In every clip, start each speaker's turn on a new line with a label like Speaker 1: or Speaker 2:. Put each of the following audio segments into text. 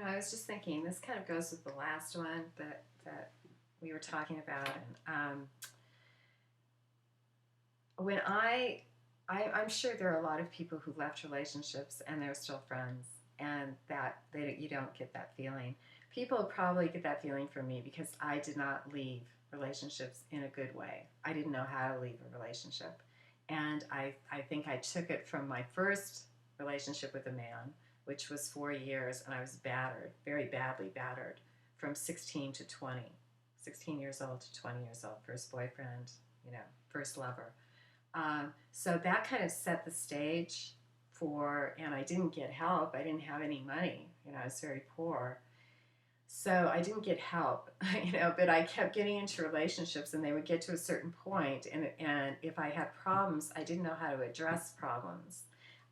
Speaker 1: I was just thinking, this kind of goes with the last one that we were talking about. And when I'm sure there are a lot of people who left relationships and they're still friends, and you don't get that feeling. People probably get that feeling from me because I did not leave relationships in a good way. I didn't know how to leave a relationship. And I think I took it from my first relationship with a man, which was 4 years, and I was battered, very badly battered, from 16 to 20. 16 years old to 20 years old, first boyfriend, first lover. So that kind of set the stage and I didn't get help. I didn't have any money. I was very poor. So I didn't get help, but I kept getting into relationships and they would get to a certain point, and if I had problems, I didn't know how to address problems.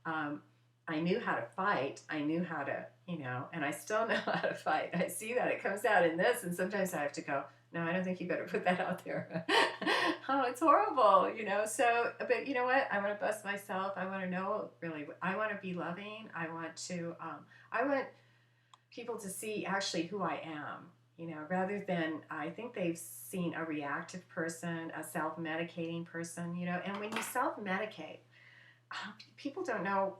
Speaker 1: I knew how to fight. I knew how to, and I still know how to fight. I see that it comes out in this, and sometimes I have to go, no, I don't think you better put that out there. Oh, it's horrible, So, but you know what? I want to bust myself. I want to know, really. I want to be loving. I want people to see actually who I am, rather than, I think they've seen a reactive person, a self-medicating person, and when you self-medicate, people don't know,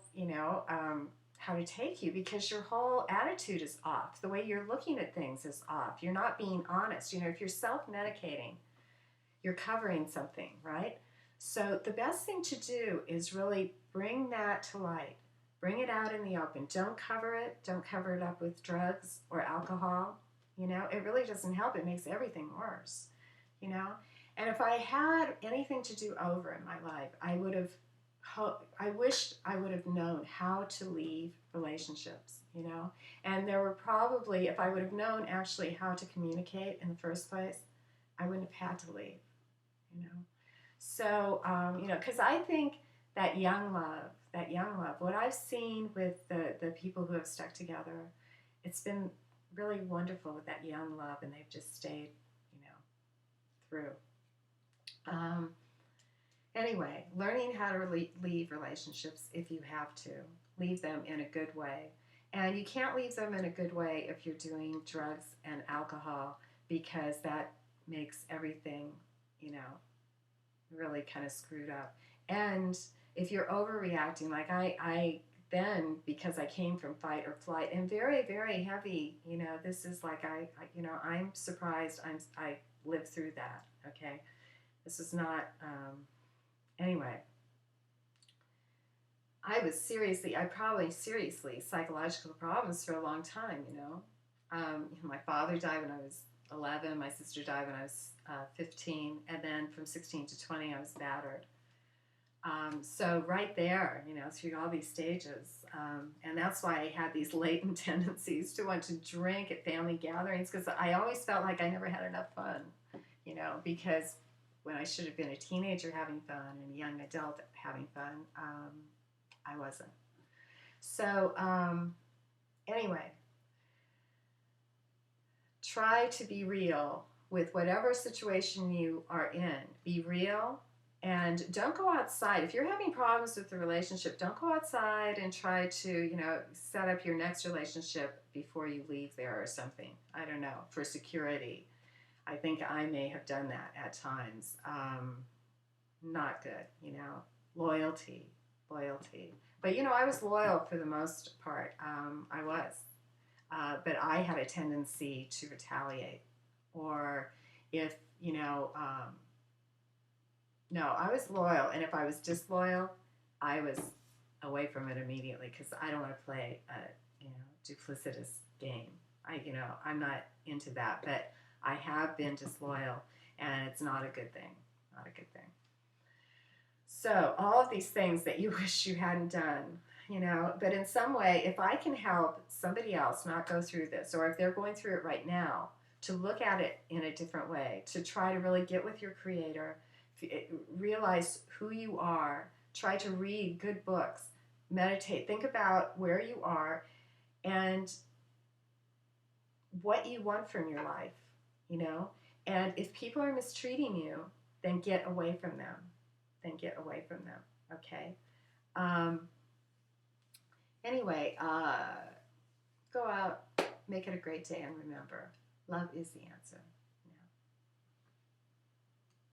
Speaker 1: how to take you because your whole attitude is off. The way you're looking at things is off. You're not being honest. If you're self-medicating, you're covering something, right? So the best thing to do is really bring that to light. Bring it out in the open. Don't cover it. Don't cover it up with drugs or alcohol. It really doesn't help. It makes everything worse, And if I had anything to do over in my life, I wished I would have known how to leave relationships, And there were probably, if I would have known actually how to communicate in the first place, I wouldn't have had to leave, So, because I think that young love, what I've seen with the people who have stuck together, it's been really wonderful with that young love, and they've just stayed, through. Anyway, learning how to leave relationships, if you have to, leave them in a good way. And you can't leave them in a good way if you're doing drugs and alcohol, because that makes everything, really kind of screwed up. And if you're overreacting, like I then, because I came from fight or flight and very, very heavy, this is like I'm surprised I lived through that, okay? This is not, anyway. I probably seriously psychological problems for a long time, My father died when I was 11, my sister died when I was 15, and then from 16 to 20 I was battered. So right there, through all these stages, and that's why I had these latent tendencies to want to drink at family gatherings, because I always felt like I never had enough fun, because when I should have been a teenager having fun and a young adult having fun, I wasn't. So anyway, try to be real with whatever situation you are in. Be real. And don't go outside. If you're having problems with the relationship, don't go outside and try to, set up your next relationship before you leave there or something. I don't know, for security. I think I may have done that at times. Not good, Loyalty. But, I was loyal for the most part. I was. But I had a tendency to retaliate. Or if, no, I was loyal, and if I was disloyal, I was away from it immediately, because I don't want to play a duplicitous game. I'm not into that, but I have been disloyal, and it's not a good thing. Not a good thing. So all of these things that you wish you hadn't done, but in some way, if I can help somebody else not go through this, or if they're going through it right now, to look at it in a different way, to try to really get with your Creator, realize who you are, try to read good books, meditate, think about where you are and what you want from your life, and if people are mistreating you, then get away from them. Okay? Anyway, go out, Make it a great day, and remember, love is the answer.